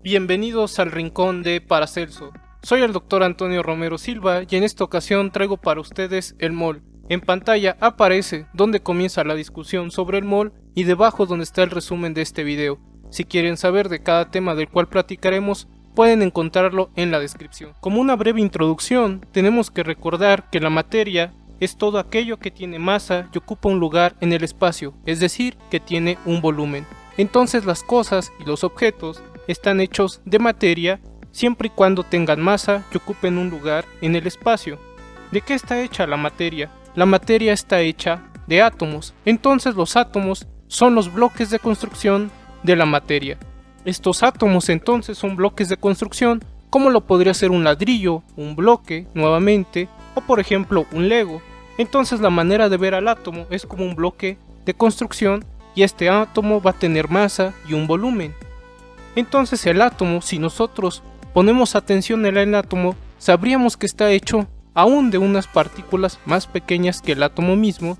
Bienvenidos al rincón de Paracelso. Soy el Dr. Antonio Romero Silva y en esta ocasión traigo para ustedes el mol. En pantalla aparece donde comienza la discusión sobre el mol y debajo donde está el resumen de este video. Si quieren saber de cada tema del cual platicaremos, pueden encontrarlo en la descripción. Como una breve introducción, tenemos que recordar que la materia es todo aquello que tiene masa y ocupa un lugar en el espacio, es decir, que tiene un volumen. Entonces las cosas y los objetos están hechos de materia siempre y cuando tengan masa y ocupen un lugar en el espacio. ¿De qué está hecha la materia? La materia está hecha de átomos, entonces los átomos son los bloques de construcción de la materia. Estos átomos entonces son bloques de construcción, como lo podría ser un ladrillo, un bloque, nuevamente, o por ejemplo un Lego. Entonces la manera de ver al átomo es como un bloque de construcción y este átomo va a tener masa y un volumen. Entonces el átomo, si nosotros ponemos atención en el átomo, sabríamos que está hecho aún de unas partículas más pequeñas que el átomo mismo,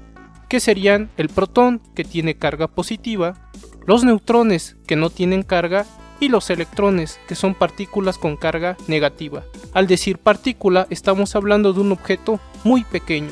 que serían el protón, que tiene carga positiva, los neutrones, que no tienen carga, y los electrones, que son partículas con carga negativa. Al decir partícula, estamos hablando de un objeto muy pequeño.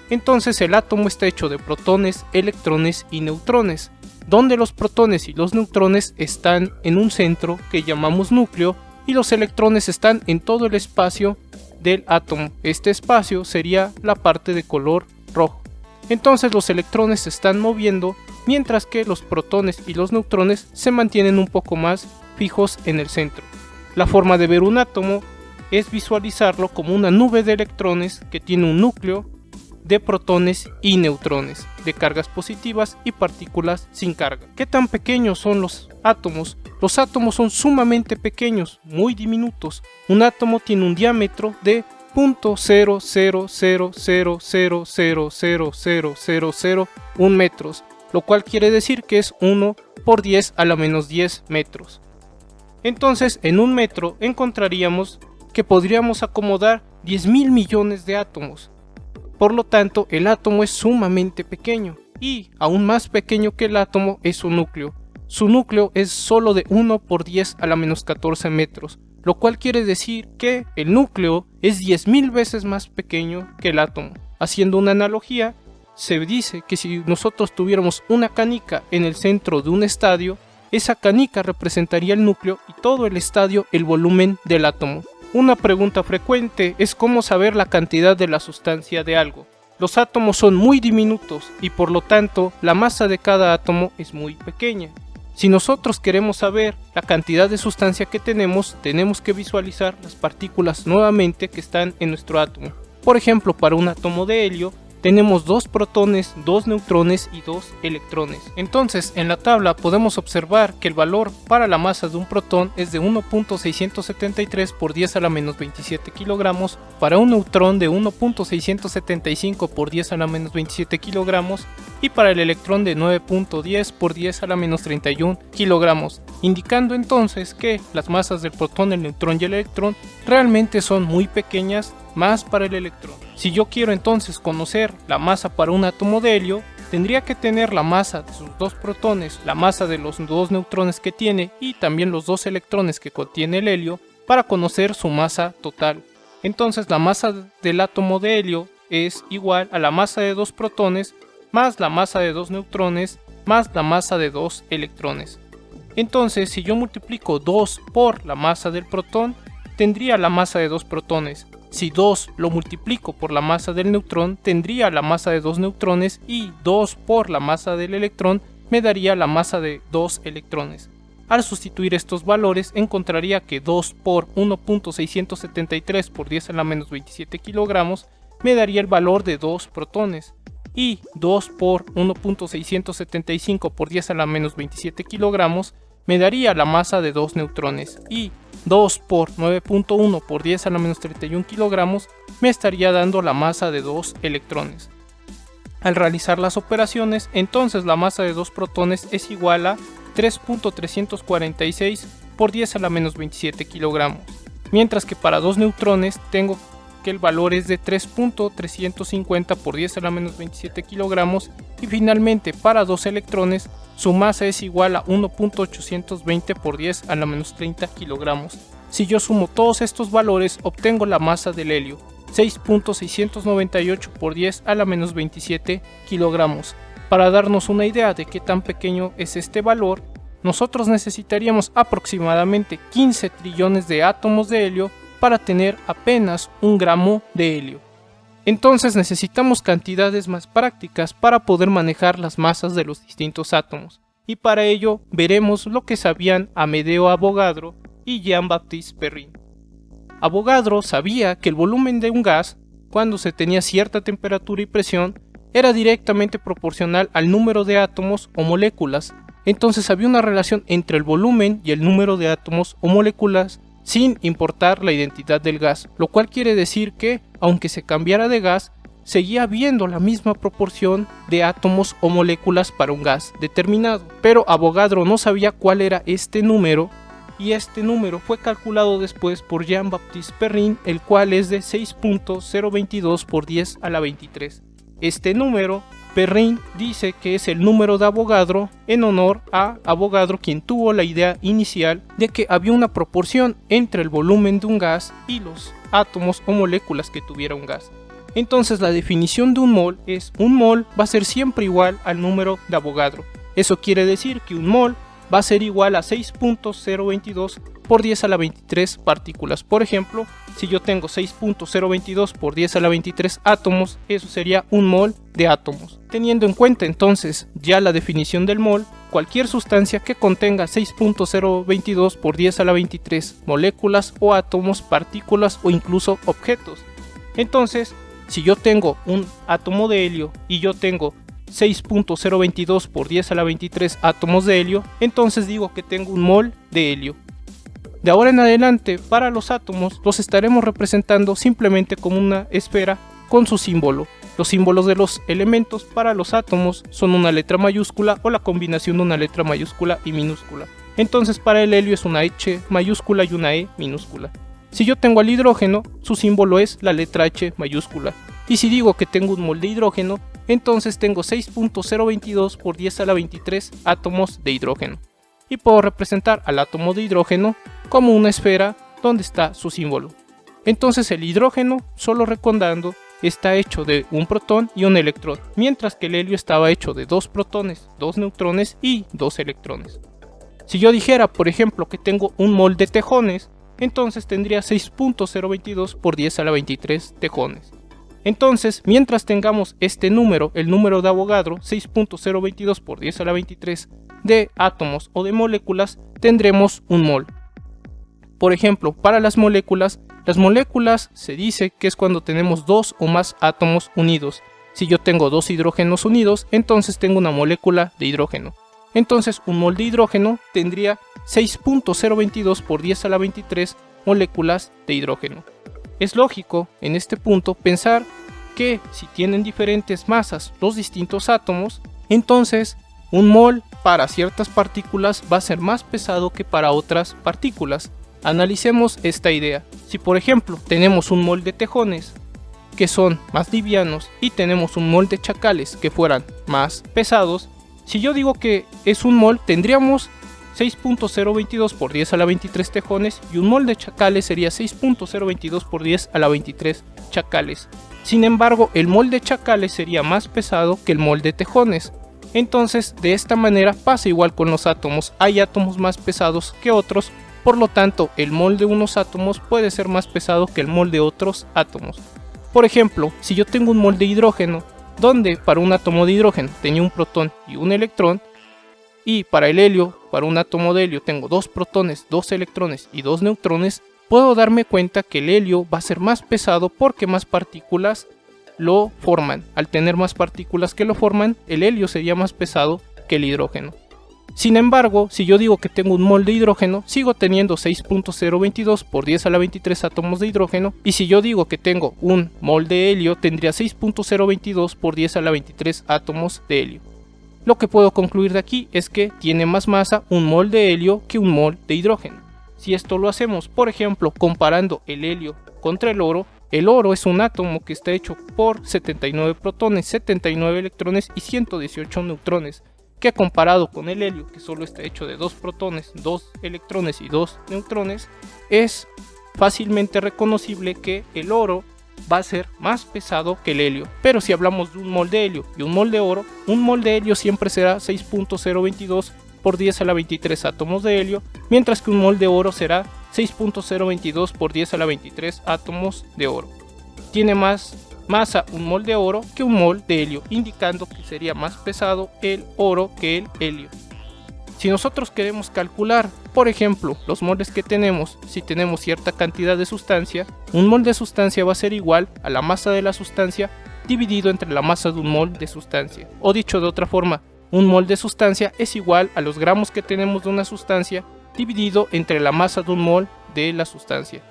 Entonces el átomo está hecho de protones, electrones y neutrones, donde los protones y los neutrones están en un centro que llamamos núcleo y los electrones están en todo el espacio del átomo. Este espacio sería la parte de color rojo. Entonces los electrones se están moviendo mientras que los protones y los neutrones se mantienen un poco más fijos en el centro. La forma de ver un átomo es visualizarlo como una nube de electrones que tiene un núcleo de protones y neutrones, de cargas positivas y partículas sin carga. ¿Qué tan pequeños son los átomos? Los átomos son sumamente pequeños, muy diminutos. Un átomo tiene un diámetro de 0.00000000001 metros, lo cual quiere decir que es 1 por 10 a la menos 10 metros. Entonces, en un metro encontraríamos que podríamos acomodar 10.000 millones de átomos. Por lo tanto, el átomo es sumamente pequeño y aún más pequeño que el átomo es su núcleo. Su núcleo es solo de 1 por 10 a la menos 14 metros, lo cual quiere decir que el núcleo es 10.000 veces más pequeño que el átomo. Haciendo una analogía, se dice que si nosotros tuviéramos una canica en el centro de un estadio, esa canica representaría el núcleo y todo el estadio el volumen del átomo. Una pregunta frecuente es cómo saber la cantidad de la sustancia de algo. Los átomos son muy diminutos y por lo tanto la masa de cada átomo es muy pequeña. Si nosotros queremos saber la cantidad de sustancia que tenemos que visualizar las partículas nuevamente que están en nuestro átomo. Por ejemplo, para un átomo de helio tenemos 2 protones, 2 neutrones y 2 electrones. Entonces, en la tabla podemos observar que el valor para la masa de un protón es de 1.673 por 10 a la menos 27 kilogramos, para un neutrón de 1.675 por 10 a la menos 27 kilogramos y para el electrón de 9.10 por 10 a la menos 31 kilogramos, indicando entonces que las masas del protón, el neutrón y el electrón realmente son muy pequeñas, más para el electrón. Si yo quiero entonces conocer la masa para un átomo de helio, tendría que tener la masa de sus 2 protones, la masa de los 2 neutrones que tiene y también los 2 electrones que contiene el helio para conocer su masa total. Entonces la masa del átomo de helio es igual a la masa de 2 protones más la masa de 2 neutrones más la masa de 2 electrones. Entonces si yo multiplico 2 por la masa del protón, tendría la masa de 2 protones. Si 2 lo multiplico por la masa del neutrón, tendría la masa de 2 neutrones y 2 por la masa del electrón me daría la masa de 2 electrones. Al sustituir estos valores encontraría que 2 por 1.673 por 10 a la menos 27 kilogramos me daría el valor de 2 protones y 2 por 1.675 por 10 a la menos 27 kilogramos me daría la masa de 2 neutrones y 2 por 9.1 por 10 a la menos 31 kilogramos me estaría dando la masa de 2 electrones. Al realizar las operaciones, entonces la masa de 2 protones es igual a 3.346 por 10 a la menos 27 kilogramos, mientras que para 2 neutrones tengo que el valor es de 3.350 por 10 a la menos 27 kilogramos y finalmente para 2 electrones su masa es igual a 1.820 por 10 a la menos 30 kilogramos. Si yo sumo todos estos valores obtengo la masa del helio, 6.698 por 10 a la menos 27 kilogramos. Para darnos una idea de qué tan pequeño es este valor, nosotros necesitaríamos aproximadamente 15 trillones de átomos de helio para tener apenas 1 gramo de helio. Entonces necesitamos cantidades más prácticas para poder manejar las masas de los distintos átomos, y para ello veremos lo que sabían Amedeo Avogadro y Jean-Baptiste Perrin. Avogadro sabía que el volumen de un gas, cuando se tenía cierta temperatura y presión, era directamente proporcional al número de átomos o moléculas. Entonces había una relación entre el volumen y el número de átomos o moléculas sin importar la identidad del gas, lo cual quiere decir que, aunque se cambiara de gas, seguía habiendo la misma proporción de átomos o moléculas para un gas determinado. Pero Avogadro no sabía cuál era este número, y este número fue calculado después por Jean-Baptiste Perrin, el cual es de 6.022 por 10 a la 23. Este número, Perrin dice que es el número de Avogadro en honor a Avogadro, quien tuvo la idea inicial de que había una proporción entre el volumen de un gas y los átomos o moléculas que tuviera un gas. Entonces la definición de un mol es: un mol va a ser siempre igual al número de Avogadro. Eso quiere decir que un mol va a ser igual a 6.022 por 10 a la 23 partículas. Por ejemplo, si yo tengo 6.022 por 10 a la 23 átomos, eso sería un mol de átomos. Teniendo en cuenta entonces ya la definición del mol, cualquier sustancia que contenga 6.022 por 10 a la 23 moléculas o átomos, partículas o incluso objetos. Entonces, si yo tengo un átomo de helio y yo tengo 6.022 por 10 a la 23 átomos de helio, entonces digo que tengo un mol de helio. De ahora en adelante, para los átomos los estaremos representando simplemente como una esfera con su símbolo. Los símbolos de los elementos para los átomos son una letra mayúscula o la combinación de una letra mayúscula y minúscula. Entonces para el helio es una H mayúscula y una E minúscula. Si yo tengo al hidrógeno, su símbolo es la letra H mayúscula. Y si digo que tengo un mol de hidrógeno, entonces tengo 6.022 por 10 a la 23 átomos de hidrógeno. Y puedo representar al átomo de hidrógeno como una esfera donde está su símbolo. Entonces el hidrógeno, solo recordando, está hecho de un protón y un electrón, mientras que el helio estaba hecho de 2 protones, 2 neutrones y 2 electrones. Si yo dijera, por ejemplo, que tengo un mol de tejones, entonces tendría 6.022 por 10 a la 23 tejones. Entonces, mientras tengamos este número, el número de Avogadro, 6.022 por 10 a la 23 de átomos o de moléculas, tendremos un mol. Por ejemplo, para las moléculas se dice que es cuando tenemos 2 o más átomos unidos. Si yo tengo 2 hidrógenos unidos, entonces tengo una molécula de hidrógeno. Entonces un mol de hidrógeno tendría 6.022 por 10 a la 23 moléculas de hidrógeno. Es lógico en este punto pensar que si tienen diferentes masas los distintos átomos, entonces un mol para ciertas partículas va a ser más pesado que para otras partículas. Analicemos esta idea. Si por ejemplo tenemos un mol de tejones que son más livianos y tenemos un mol de chacales que fueran más pesados, si yo digo que es un mol, tendríamos 6.022 por 10 a la 23 tejones y un mol de chacales sería 6.022 por 10 a la 23 chacales. Sin embargo, el mol de chacales sería más pesado que el mol de tejones. Entonces, de esta manera pasa igual con los átomos. Hay átomos más pesados que otros, por lo tanto, el mol de unos átomos puede ser más pesado que el mol de otros átomos. Por ejemplo, si yo tengo un mol de hidrógeno, donde para un átomo de hidrógeno tenía un protón y un electrón, y para el helio, para un átomo de helio tengo 2 protones, 2 electrones y 2 neutrones, puedo darme cuenta que el helio va a ser más pesado porque más partículas lo forman. Al tener más partículas que lo forman, el helio sería más pesado que el hidrógeno. Sin embargo, si yo digo que tengo un mol de hidrógeno, sigo teniendo 6.022 por 10 a la 23 átomos de hidrógeno, y si yo digo que tengo un mol de helio, tendría 6.022 por 10 a la 23 átomos de helio. Lo que puedo concluir de aquí es que tiene más masa un mol de helio que un mol de hidrógeno. Si esto lo hacemos, por ejemplo, comparando el helio contra el oro El oro es un átomo que está hecho por 79 protones, 79 electrones y 118 neutrones, que comparado con el helio, que solo está hecho de 2 protones, 2 electrones y 2 neutrones, es fácilmente reconocible que el oro va a ser más pesado que el helio. Pero si hablamos de un mol de helio y un mol de oro, un mol de helio siempre será 6.022 por 10 a la 23 átomos de helio, mientras que un mol de oro será 6.022 por 10 a la 23 átomos de oro. Tiene más masa un mol de oro que un mol de helio, indicando que sería más pesado el oro que el helio. Si nosotros queremos calcular, por ejemplo, los moles que tenemos, si tenemos cierta cantidad de sustancia, un mol de sustancia va a ser igual a la masa de la sustancia dividido entre la masa de un mol de sustancia. O dicho de otra forma, un mol de sustancia es igual a los gramos que tenemos de una sustancia dividido entre la masa de un mol de la sustancia.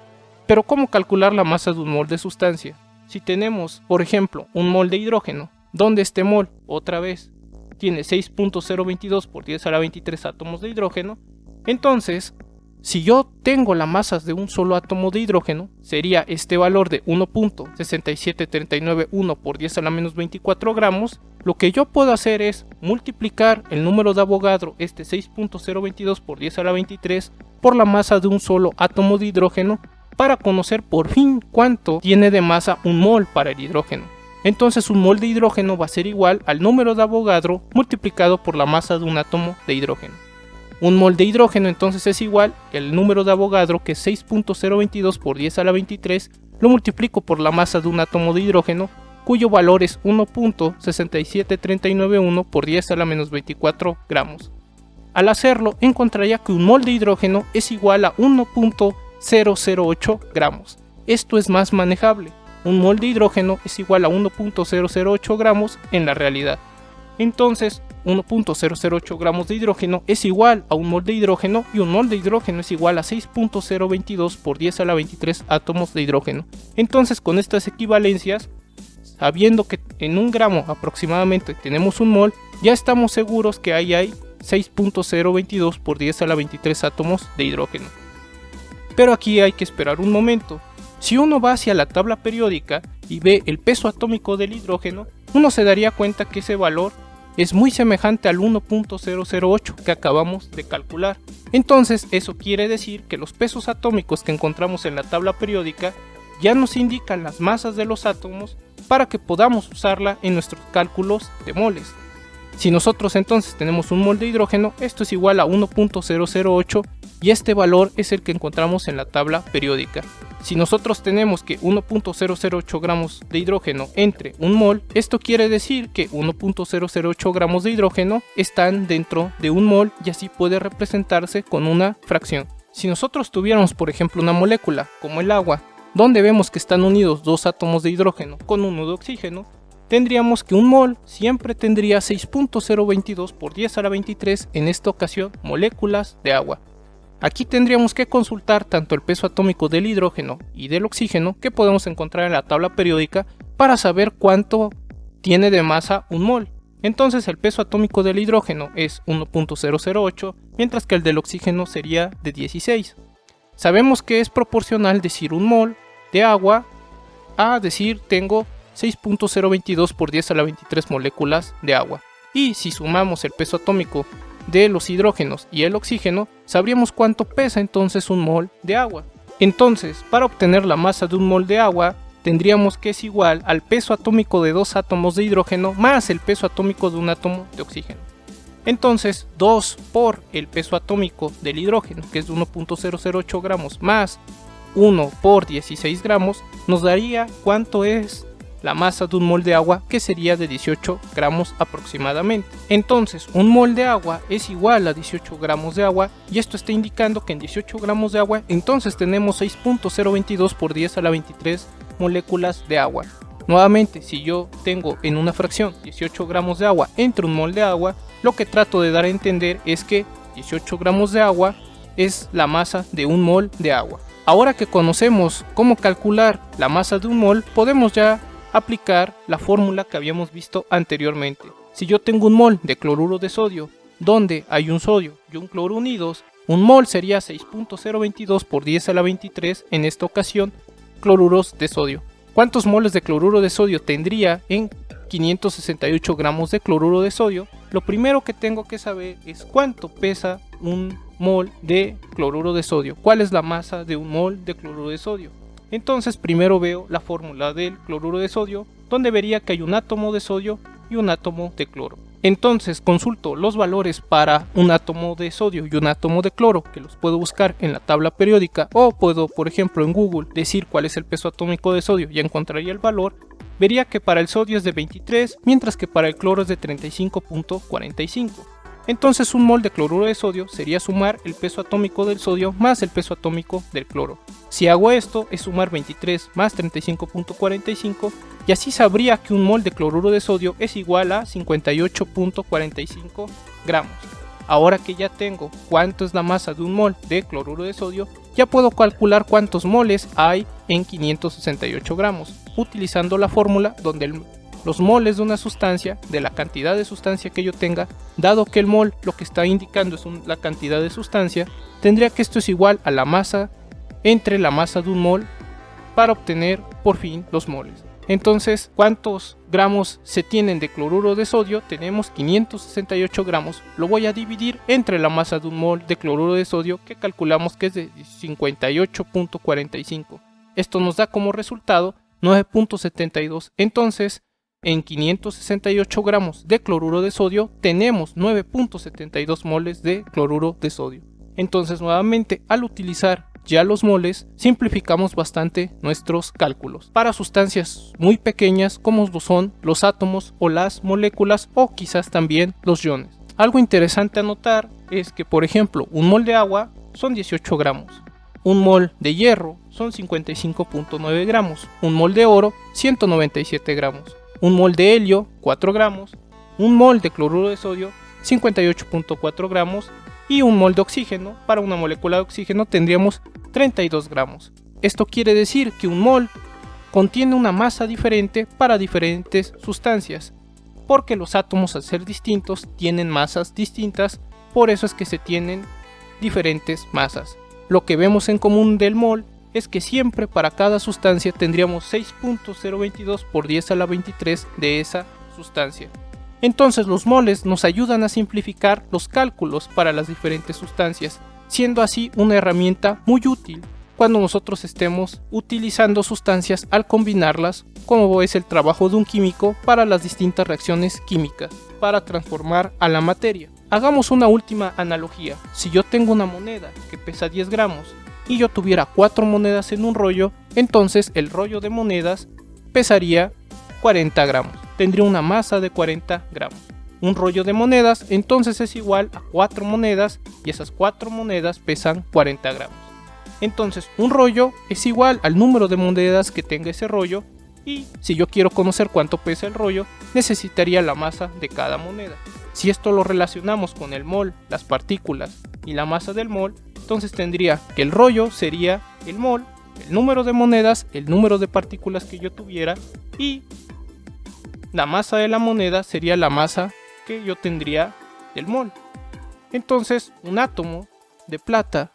Pero ¿cómo calcular la masa de un mol de sustancia? Si tenemos, por ejemplo, un mol de hidrógeno, donde este mol, otra vez, tiene 6.022 por 10 a la 23 átomos de hidrógeno, entonces, si yo tengo la masa de un solo átomo de hidrógeno, sería este valor de 1.67391 por 10 a la menos 24 gramos. Lo que yo puedo hacer es multiplicar el número de Avogadro, este 6.022 por 10 a la 23, por la masa de un solo átomo de hidrógeno, para conocer por fin cuánto tiene de masa un mol para el hidrógeno. Entonces un mol de hidrógeno va a ser igual al número de Avogadro multiplicado por la masa de un átomo de hidrógeno. Un mol de hidrógeno entonces es igual al número de Avogadro, que es 6.022 por 10 a la 23, lo multiplico por la masa de un átomo de hidrógeno, cuyo valor es 1.67391 por 10 a la menos 24 gramos. Al hacerlo, encontraría que un mol de hidrógeno es igual a 1.008 gramos. Esto es más manejable. Un mol de hidrógeno es igual a 1.008 gramos en la realidad. Entonces, 1.008 gramos de hidrógeno es igual a un mol de hidrógeno, y un mol de hidrógeno es igual a 6.022 por 10 a la 23 átomos de hidrógeno. Entonces, con estas equivalencias, sabiendo que en un gramo aproximadamente tenemos un mol, ya estamos seguros que ahí hay 6.022 por 10 a la 23 átomos de hidrógeno. Pero aquí hay que esperar un momento. Si uno va hacia la tabla periódica y ve el peso atómico del hidrógeno, uno se daría cuenta que ese valor es muy semejante al 1.008 que acabamos de calcular. Entonces eso quiere decir que los pesos atómicos que encontramos en la tabla periódica ya nos indican las masas de los átomos para que podamos usarla en nuestros cálculos de moles. Si nosotros entonces tenemos un mol de hidrógeno, esto es igual a 1.008 y este valor es el que encontramos en la tabla periódica. Si nosotros tenemos que 1.008 gramos de hidrógeno entre un mol, esto quiere decir que 1.008 gramos de hidrógeno están dentro de un mol, y así puede representarse con una fracción. Si nosotros tuviéramos, por ejemplo, una molécula como el agua, donde vemos que están unidos dos átomos de hidrógeno con uno de oxígeno, tendríamos que un mol siempre tendría 6.022 por 10 a la 23, en esta ocasión, moléculas de agua. Aquí tendríamos que consultar tanto el peso atómico del hidrógeno y del oxígeno, que podemos encontrar en la tabla periódica, para saber cuánto tiene de masa un mol. Entonces el peso atómico del hidrógeno es 1.008, mientras que el del oxígeno sería de 16. Sabemos que es proporcional decir un mol de agua a decir tengo 6.022 por 10 a la 23 moléculas de agua. Y si sumamos el peso atómico de los hidrógenos y el oxígeno, sabríamos cuánto pesa entonces un mol de agua. Entonces, para obtener la masa de un mol de agua, tendríamos que es igual al peso atómico de dos átomos de hidrógeno más el peso atómico de un átomo de oxígeno. Entonces, 2 por el peso atómico del hidrógeno, que es de 1.008 gramos, más 1 por 16 gramos, nos daría cuánto es la masa de un mol de agua, que sería de 18 gramos aproximadamente. Entonces un mol de agua es igual a 18 gramos de agua, y esto está indicando que en 18 gramos de agua entonces tenemos 6.022 por 10 a la 23 moléculas de agua. Nuevamente, si yo tengo en una fracción 18 gramos de agua entre un mol de agua, lo que trato de dar a entender es que 18 gramos de agua es la masa de un mol de agua. Ahora que conocemos cómo calcular la masa de un mol, podemos ya aplicar la fórmula que habíamos visto anteriormente. Si yo tengo un mol de cloruro de sodio, donde hay un sodio y un cloro unidos, un mol sería 6.022 por 10 a la 23, en esta ocasión, cloruros de sodio. ¿Cuántos moles de cloruro de sodio tendría en 568 gramos de cloruro de sodio? Lo primero que tengo que saber es cuánto pesa un mol de cloruro de sodio. ¿Cuál es la masa de un mol de cloruro de sodio? Entonces primero veo la fórmula del cloruro de sodio, donde vería que hay un átomo de sodio y un átomo de cloro. Entonces consulto los valores para un átomo de sodio y un átomo de cloro, que los puedo buscar en la tabla periódica, o puedo, por ejemplo, en Google decir cuál es el peso atómico de sodio y encontraría el valor. Vería que para el sodio es de 23, mientras que para el cloro es de 35.45. Entonces un mol de cloruro de sodio sería sumar el peso atómico del sodio más el peso atómico del cloro. Si hago esto, es sumar 23 más 35.45 y así sabría que un mol de cloruro de sodio es igual a 58.45 gramos. Ahora que ya tengo cuánto es la masa de un mol de cloruro de sodio, ya puedo calcular cuántos moles hay en 568 gramos, utilizando la fórmula donde los moles de una sustancia, de la cantidad de sustancia que yo tenga, dado que el mol lo que está indicando es la cantidad de sustancia, tendría que esto es igual a la masa entre la masa de un mol para obtener por fin los moles. Entonces, ¿cuántos gramos se tienen de cloruro de sodio? Tenemos 568 gramos. Lo voy a dividir entre la masa de un mol de cloruro de sodio, que calculamos que es de 58.45. Esto nos da como resultado 9.72. Entonces, en 568 gramos de cloruro de sodio tenemos 9.72 moles de cloruro de sodio. Entonces, nuevamente, al utilizar ya los moles, simplificamos bastante nuestros cálculos para sustancias muy pequeñas como lo son los átomos o las moléculas, o quizás también los iones. Algo interesante a notar es que, por ejemplo, un mol de agua son 18 gramos, un mol de hierro son 55.9 gramos, un mol de oro 197 gramos, un mol de helio 4 gramos, un mol de cloruro de sodio 58.4 gramos y un mol de oxígeno. Para una molécula de oxígeno tendríamos 32 gramos. Esto quiere decir que un mol contiene una masa diferente para diferentes sustancias, porque los átomos, al ser distintos, tienen masas distintas, por eso es que se tienen diferentes masas. Lo que vemos en común del mol es que siempre para cada sustancia tendríamos 6.022 por 10 a la 23 de esa sustancia. Entonces los moles nos ayudan a simplificar los cálculos para las diferentes sustancias, siendo así una herramienta muy útil cuando nosotros estemos utilizando sustancias al combinarlas, como es el trabajo de un químico para las distintas reacciones químicas, para transformar a la materia. Hagamos una última analogía. Si yo tengo una moneda que pesa 10 gramos y yo tuviera 4 monedas en un rollo, entonces el rollo de monedas pesaría 40 gramos. Tendría una masa de 40 gramos. Un rollo de monedas entonces es igual a 4 monedas y esas 4 monedas pesan 40 gramos. Entonces un rollo es igual al número de monedas que tenga ese rollo, y si yo quiero conocer cuánto pesa el rollo, necesitaría la masa de cada moneda. Si esto lo relacionamos con el mol, las partículas y la masa del mol, entonces tendría que el rollo sería el mol, el número de monedas, el número de partículas que yo tuviera, y la masa de la moneda sería la masa que yo tendría del mol. Entonces un átomo de plata,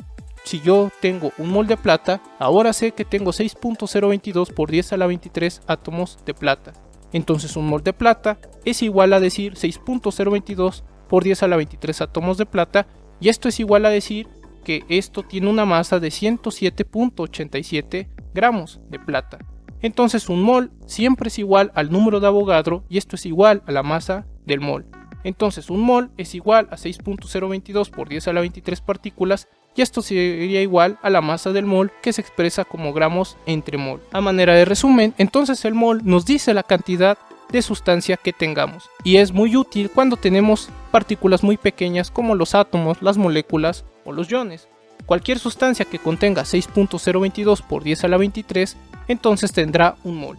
si yo tengo un mol de plata, ahora sé que tengo 6.022 por 10 a la 23 átomos de plata. Entonces un mol de plata es igual a decir 6.022 por 10 a la 23 átomos de plata, y esto es igual a decir que esto tiene una masa de 107.87 gramos de plata. Entonces un mol siempre es igual al número de Avogadro, y esto es igual a la masa del mol. Entonces un mol es igual a 6.022 por 10 a la 23 partículas, y esto sería igual a la masa del mol, que se expresa como gramos entre mol. A manera de resumen, entonces el mol nos dice la cantidad de sustancia que tengamos, y es muy útil cuando tenemos partículas muy pequeñas como los átomos, las moléculas o los iones. Cualquier sustancia que contenga 6.022 por 10 a la 23, entonces tendrá un mol.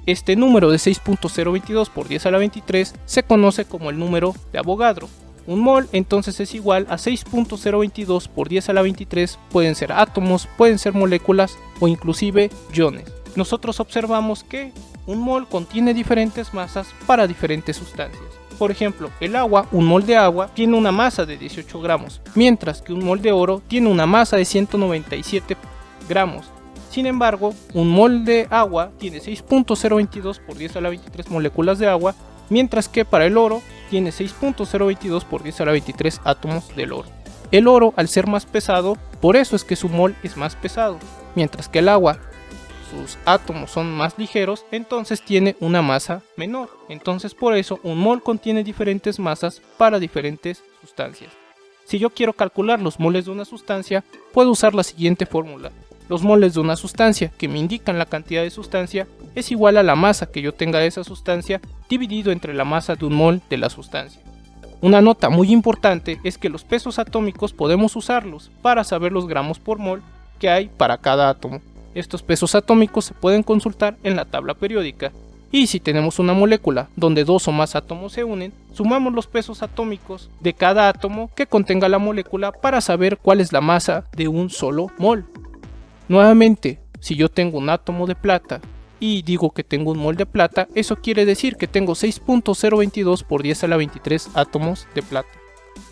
Este número de 6.022 por 10 a la 23 se conoce como el número de Avogadro. Un mol entonces es igual a 6.022 por 10 a la 23, pueden ser átomos, pueden ser moléculas o inclusive iones. Nosotros observamos que un mol contiene diferentes masas para diferentes sustancias. Por ejemplo, el agua, un mol de agua tiene una masa de 18 gramos, mientras que un mol de oro tiene una masa de 197 gramos. Sin embargo, un mol de agua tiene 6.022 por 10 a la 23 moléculas de agua, mientras que para el oro tiene 6.022 por 10 a la 23 átomos del oro. El oro, al ser más pesado, por eso es que su mol es más pesado, mientras que el agua, sus átomos son más ligeros, entonces tiene una masa menor. Entonces por eso un mol contiene diferentes masas para diferentes sustancias. Si yo quiero calcular los moles de una sustancia, puedo usar la siguiente fórmula. Los moles de una sustancia, que me indican la cantidad de sustancia, es igual a la masa que yo tenga de esa sustancia dividido entre la masa de un mol de la sustancia. Una nota muy importante es que los pesos atómicos podemos usarlos para saber los gramos por mol que hay para cada átomo. Estos pesos atómicos se pueden consultar en la tabla periódica. Y si tenemos una molécula donde dos o más átomos se unen, sumamos los pesos atómicos de cada átomo que contenga la molécula para saber cuál es la masa de un solo mol. Nuevamente, si yo tengo un átomo de plata y digo que tengo un mol de plata, eso quiere decir que tengo 6.022 por 10 a la 23 átomos de plata.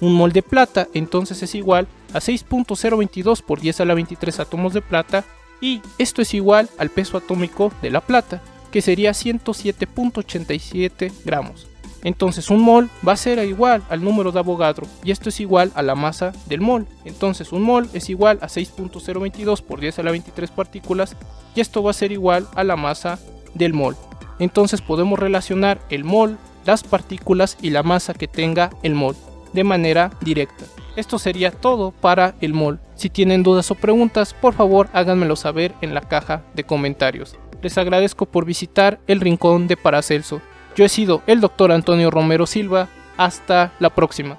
Un mol de plata entonces es igual a 6.022 por 10 a la 23 átomos de plata, y esto es igual al peso atómico de la plata, que sería 107.87 gramos. Entonces un mol va a ser igual al número de Avogadro, y esto es igual a la masa del mol. Entonces un mol es igual a 6.022 por 10 a la 23 partículas, y esto va a ser igual a la masa del mol. Entonces podemos relacionar el mol, las partículas y la masa que tenga el mol de manera directa. Esto sería todo para el mol. Si tienen dudas o preguntas, por favor háganmelo saber en la caja de comentarios. Les agradezco por visitar el rincón de Paracelso. Yo he sido el Dr. Antonio Romero Silva. Hasta la próxima.